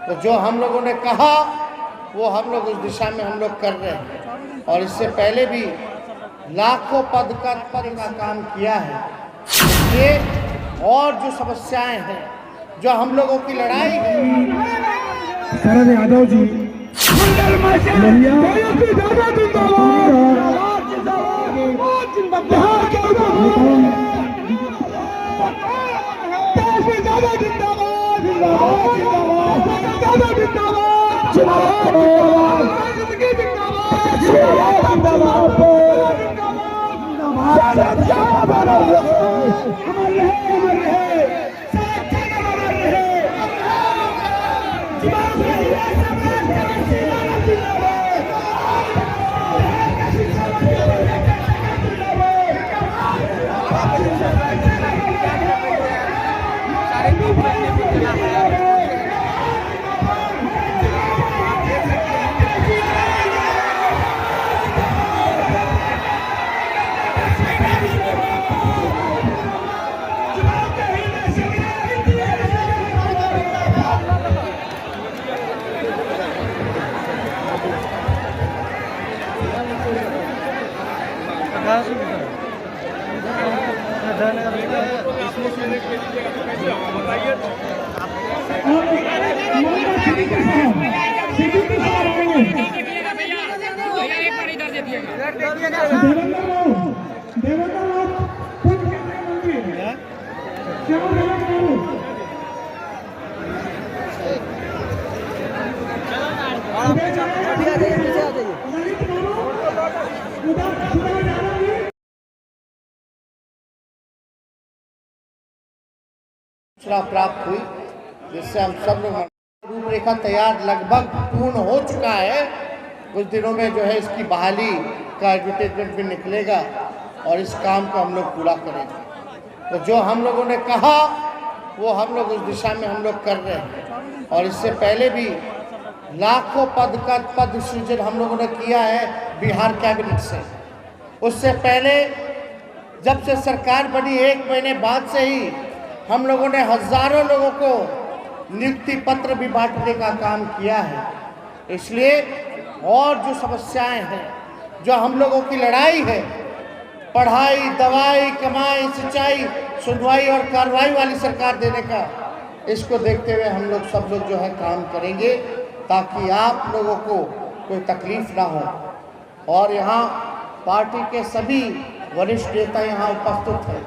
तो जो हम लोगों ने कहा वो हम लोग उस दिशा में हम लोग कर रहे हैं, और इससे पहले भी लाखों पद का काम किया है। ये और जो समस्याएं हैं, जो हम लोगों की लड़ाई है, शरद यादव जी सूचना प्राप्त हुई, जिससे हम सब लोग रूपरेखा तैयार लगभग पूर्ण हो चुका है। कुछ दिनों में जो है इसकी बहाली का एडवर्टाइजमेंट भी निकलेगा और इस काम को हम लोग पूरा करेंगे। तो जो हम लोगों ने कहा वो हम लोग उस दिशा में हम लोग कर रहे हैं, और इससे पहले भी लाखों पद सृजन हम लोगों ने किया है बिहार कैबिनेट से। उससे पहले जब से सरकार बनी 1 महीने बाद से ही हम लोगों ने हजारों लोगों को नियुक्ति पत्र भी बांटने का काम किया है। इसलिए और जो समस्याएं हैं, जो हम लोगों की लड़ाई है, पढ़ाई, दवाई, कमाई, सिंचाई, सुनवाई और कार्रवाई वाली सरकार देने का, इसको देखते हुए हम लोग सब लोग जो है काम करेंगे ताकि आप लोगों को कोई तकलीफ ना हो। और यहाँ पार्टी के सभी वरिष्ठ नेता यहाँ उपस्थित हैं।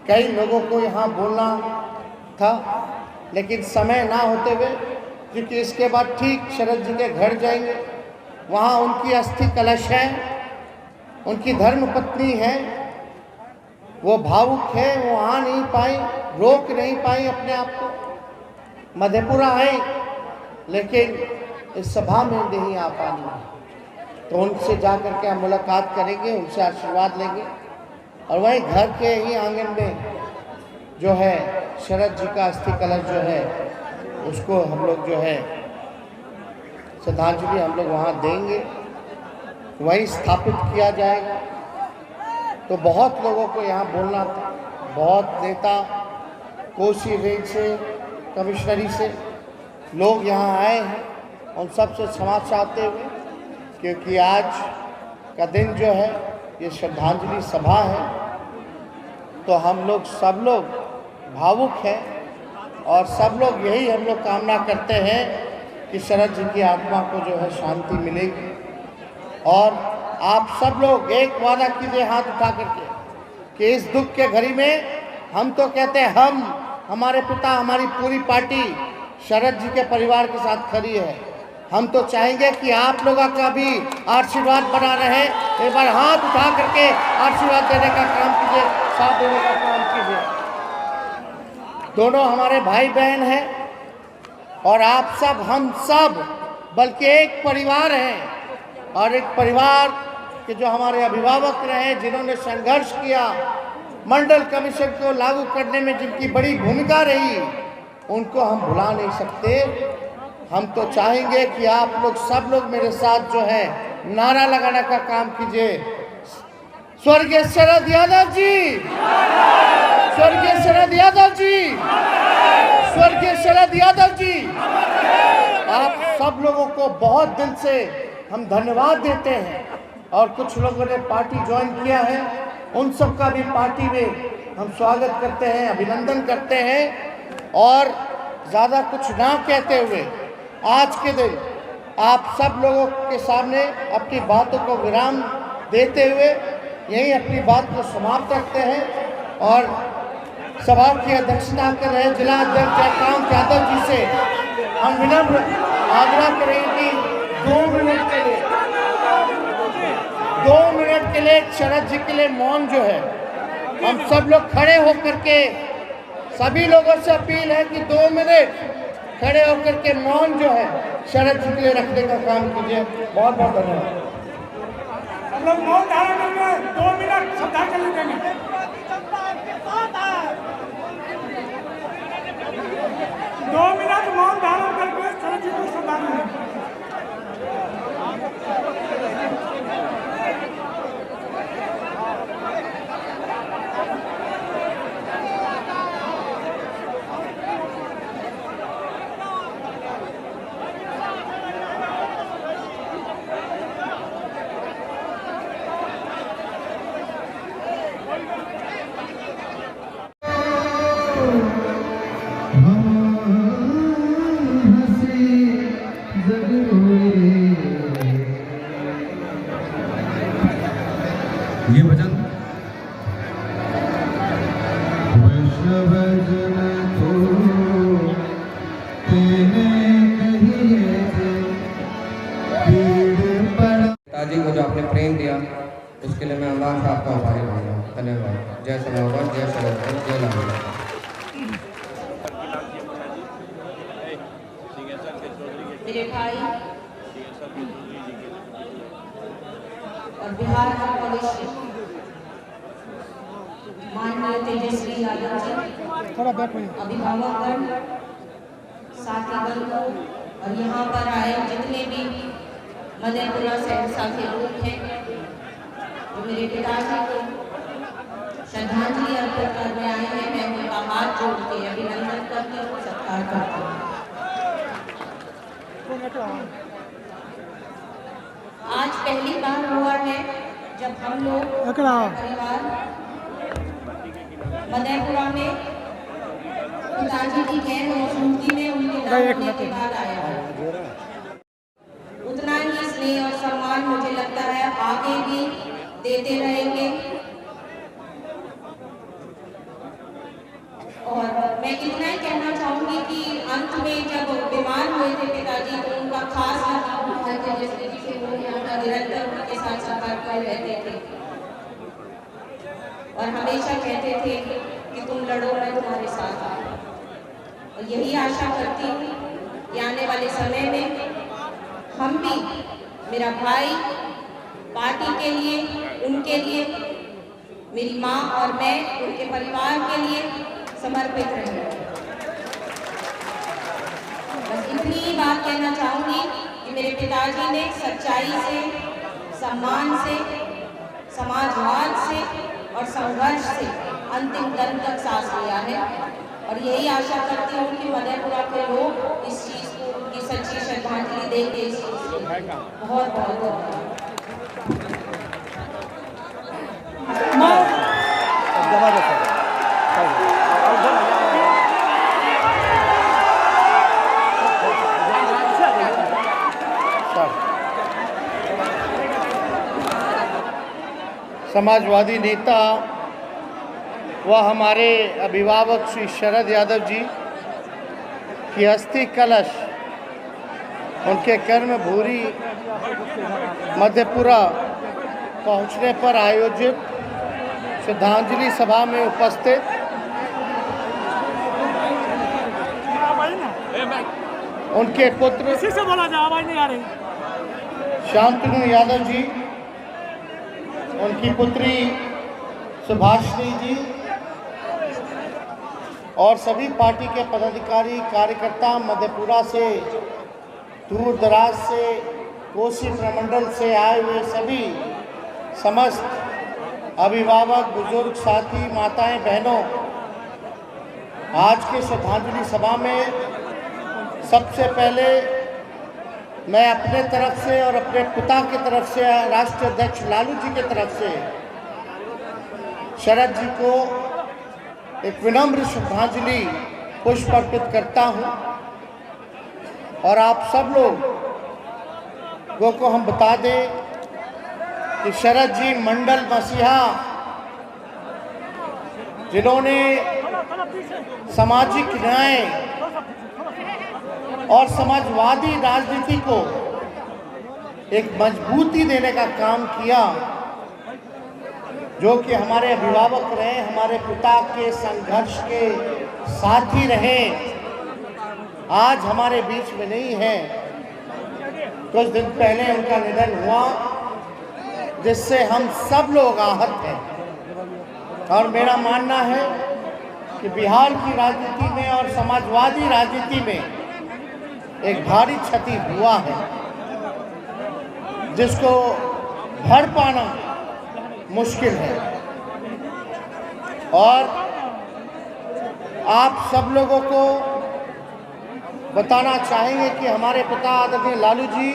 कई लोगों को यहाँ बोलना था, लेकिन समय ना होते हुए, क्योंकि इसके बाद ठीक शरद जी के घर जाएंगे, वहाँ उनकी अस्थि कलश है, उनकी धर्म पत्नी है, वो भावुक है, वो आ नहीं पाई, रोक नहीं पाई अपने आप को। मधेपुरा आई लेकिन इस सभा में नहीं आ पानी, तो उनसे जा कर के हम मुलाकात करेंगे, उनसे आशीर्वाद लेंगे, और वहीं घर के ही आंगन में जो है शरद जी का अस्थि कलश जो है उसको हम लोग जो है श्रद्धांजलि हम लोग वहाँ देंगे, वहीं स्थापित किया जाएगा। तो बहुत लोगों को यहाँ बोलना था, बहुत नेता कोसी रेंज से, कमिश्नरी से लोग यहाँ आए हैं, उन सबसे क्षमा चाहते हुए, क्योंकि आज का दिन जो है ये श्रद्धांजलि सभा है, तो हम लोग सब लोग भावुक हैं और सब लोग यही हम लोग कामना करते हैं कि शरद जी की आत्मा को जो है शांति मिलेगी। और आप सब लोग एक वादा कीजिए हाथ उठा करके कि इस दुख के घड़ी में हम तो कहते हैं, हम, हमारे पिता, हमारी पूरी पार्टी शरद जी के परिवार के साथ खड़ी है। हम तो चाहेंगे कि आप लोगों का भी आशीर्वाद बना रहे। एक बार हाथ उठा करके आशीर्वाद देने का काम कीजिए, साथ देने का काम कीजिए। दोनों हमारे भाई बहन हैं और आप सब, हम सब बल्कि एक परिवार हैं, और एक परिवार के जो हमारे अभिभावक रहे, जिन्होंने संघर्ष किया, मंडल कमीशन को लागू करने में जिनकी बड़ी भूमिका रही, उनको हम भुला नहीं सकते। हम तो चाहेंगे कि आप लोग सब लोग मेरे साथ जो है नारा लगाने का काम कीजिए, स्वर्गीय शरद यादव जी, स्वर्गीय शरद यादव। शरद यादव जी। आप सब लोगों को बहुत दिल से हम धन्यवाद देते हैं और कुछ लोगों ने पार्टी ज्वाइन किया है, उन सब का भी पार्टी में हम स्वागत करते हैं, अभिनंदन करते हैं। और ज़्यादा कुछ ना कहते हुए आज के दिन आप सब लोगों के सामने अपनी बातों को विराम देते हुए यही अपनी बात को समाप्त रखते हैं और सभा की अध्यक्षता कर रहे जिला अध्यक्ष जयकांत यादव जी से हम विनम्र आग्रह करेंगे कि 2 मिनट के लिए शरद जी के लिए मौन जो है हम सब लोग खड़े होकर के, सभी लोगों से अपील है कि 2 मिनट खड़े होकर के मौन जो है शरद जी के लिए रखने का काम कीजिए। बहुत बहुत धन्यवाद। हम लोग मौन धारण करेंगे, 2 मिनट श्रद्धांजलि देंगे। 2 मिनट मौन धारण करके शरद जी को श्रद्धांजलि देंगे। ये भजन वैष्णवजन को पिताजी को जो आपने प्रेम दिया उसके लिए मैं अल्लाह से आपका आभारी मानता हूँ। धन्यवाद। जय समावन, जय शरद, जय लाल। मेरे भाई और बिहार का भविष्य माननीय तेजस्वी यादव जी, अभिभावकगण, साथीगण और यहाँ पर आए जितने भी मधेपुरा सहरसा के लोग हैं जो मेरे पिताजी को श्रद्धांजलि अर्पित करने आए हैं, मैं उनका हाथ जोड़ के अभिनंदन करती हूँ, सत्कार करती हूँ। आज पहली बार हुआ है जब हम लोग परिवार मधेपुरा में पिताजी की जैन मौजूदगी में उनके होने के बाद आया है। उतना ही स्नेह और सम्मान मुझे लगता है आगे भी देते रहेंगे। और मैं इतना ही कहना चाहूंगी कि अंत में जब बीमार हुए थे पिताजी तो उनका खास तेजस्वी जी से वो यहाँ का निरंतर उनके साथ संपर्क में रहते थे और हमेशा कहते थे कि तुम लड़ो, मैं तुम्हारे साथ हूँ। और यही आशा करती हूँ कि आने वाले समय में हम भी, मेरा भाई, पार्टी के लिए, उनके लिए, मेरी माँ और मैं उनके परिवार के लिए समर्पित रहेंगे। बस इतनी ही बात कहना चाहूंगी कि मेरे पिताजी ने सच्चाई से, सम्मान से, समाजवाद से और संघर्ष से अंतिम दम तक सांस लिया है और यही आशा करती हूँ कि मधेपुरा के लोग इस चीज़ को, उनकी सच्ची श्रद्धांजलि देंगे। इस चीज़ को बहुत बहुत धन्यवाद। समाजवादी नेता व हमारे अभिभावक श्री शरद यादव जी की अस्थि कलश उनके कर्मभूमि मधेपुरा पहुंचने पर आयोजित श्रद्धांजलि सभा में उपस्थित उनके पुत्र से बोला जा, आवाज नहीं आ रही। शांतनु यादव जी, उनकी पुत्री सुभाषिनी जी और सभी पार्टी के पदाधिकारी कार्यकर्ता मधेपुरा से, दूर दराज से, कोसी प्रमंडल से आए हुए सभी समस्त अभिभावक, बुजुर्ग, साथी, माताएं, बहनों, आज के श्रद्धांजलि सभा में सबसे पहले मैं अपने तरफ से और अपने पिता की तरफ से, राष्ट्रीय अध्यक्ष लालू जी की तरफ से शरद जी को एक विनम्र श्रद्धांजलि पुष्प अर्पित करता हूं। और आप सब लोगों को हम बता दें कि शरद जी मंडल मसीहा, जिन्होंने सामाजिक न्याय और समाजवादी राजनीति को एक मजबूती देने का काम किया, जो कि हमारे अभिभावक रहे, हमारे पिता के संघर्ष के साथी रहे, आज हमारे बीच में नहीं है। कुछ दिन पहले उनका निधन हुआ, जिससे हम सब लोग आहत हैं। और मेरा मानना है कि बिहार की राजनीति में और समाजवादी राजनीति में एक भारी क्षति हुआ है, जिसको भर पाना मुश्किल है। और आप सब लोगों को बताना चाहेंगे कि हमारे पिता आदरणीय लालू जी,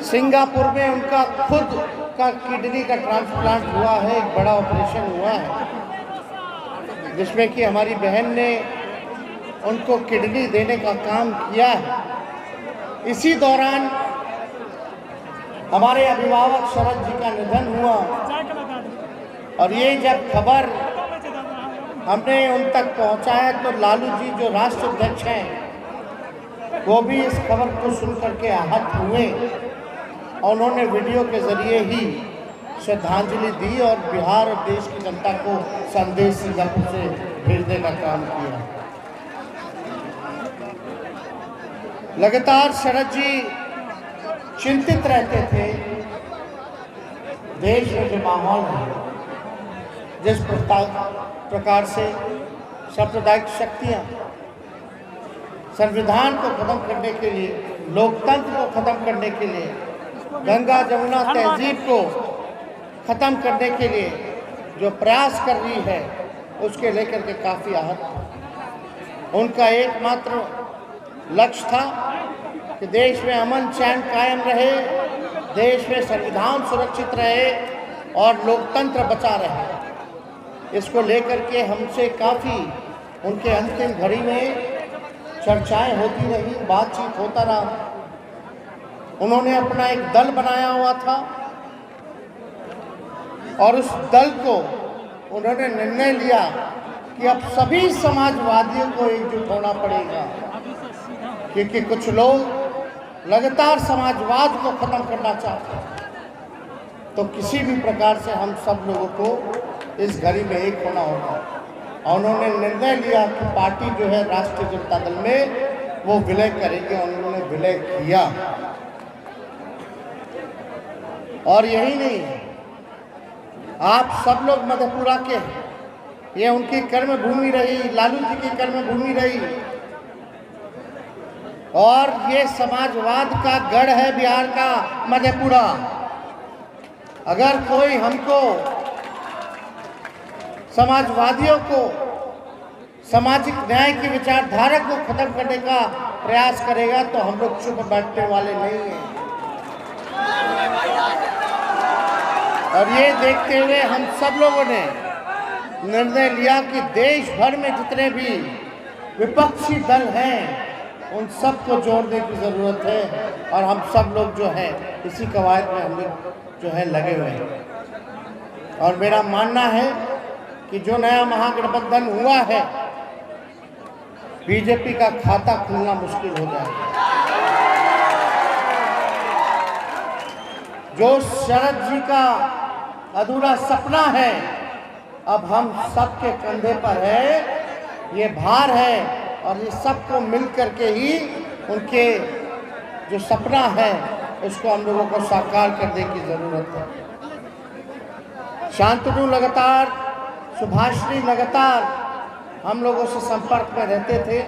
सिंगापुर में उनका खुद का किडनी का ट्रांसप्लांट हुआ है, एक बड़ा ऑपरेशन हुआ है, जिसमें कि हमारी बहन ने उनको किडनी देने का काम किया है। इसी दौरान हमारे अभिभावक शरद जी का निधन हुआ, और ये जब खबर हमने उन तक पहुंचाया तो लालू जी जो राष्ट्र अध्यक्ष हैं, वो भी इस खबर को सुनकर के आहत हुए, और उन्होंने वीडियो के जरिए ही श्रद्धांजलि दी और बिहार और देश की जनता को संदेश सिंगापुर से भेजने का काम किया। लगातार शरद जी चिंतित रहते थे, देश में जो माहौल है, जिस प्रकार से सांप्रदायिक शक्तियां संविधान को खत्म करने के लिए, लोकतंत्र को खत्म करने के लिए, गंगा जमुना तहजीब को खत्म करने के लिए जो प्रयास कर रही है, उसके लेकर के काफ़ी आहत। उनका एकमात्र लक्ष्य था कि देश में अमन चैन कायम रहे, देश में संविधान सुरक्षित रहे और लोकतंत्र बचा रहे। इसको लेकर के हमसे काफ़ी उनके अंतिम घड़ी में चर्चाएं होती रही, बातचीत होता रहा। उन्होंने अपना एक दल बनाया हुआ था, और उस दल को उन्होंने निर्णय लिया कि अब सभी समाजवादियों को एकजुट होना पड़ेगा, क्योंकि कुछ लोग लगातार समाजवाद को खत्म करना चाहते हैं। तो किसी भी प्रकार से हम सब लोगों को इस घड़ी में एक होना होगा। और उन्होंने निर्णय लिया कि पार्टी जो है राष्ट्रीय जनता दल में वो विलय करेगी, और उन्होंने विलय किया। और यही नहीं, आप सब लोग मधेपुरा के हैं, ये उनकी कर्म भूमि रही, लालू जी की कर्म भूमि रही, और ये समाजवाद का गढ़ है बिहार का मधेपुरा। अगर कोई हमको, समाजवादियों को, सामाजिक न्याय की विचारधारा को खत्म करने का प्रयास करेगा, तो हम लोग चुप बैठने वाले नहीं हैं। और ये देखते हुए हम सब लोगों ने निर्णय लिया कि देश भर में जितने भी विपक्षी दल हैं, उन सबको जोड़ने की ज़रूरत है, और हम सब लोग जो है इसी कवायद में हम लोग जो है लगे हुए हैं। और मेरा मानना है कि जो नया महागठबंधन हुआ है, बीजेपी का खाता खुलना मुश्किल हो जाएगा। जो शरद जी का अधूरा सपना है, अब हम सबके कंधे पर है, ये भार है, और ये सबको मिल करके ही उनके जो सपना है उसको हम लोगों को साकार करने की ज़रूरत है। शांतनु लगातार, सुभाषिनी लगातार हम लोगों से संपर्क में रहते थे।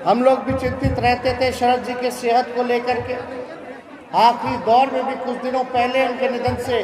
हम लोग भी चिंतित रहते थे शरद जी के सेहत को लेकर के। आखिरी दौर में भी कुछ दिनों पहले उनके निधन से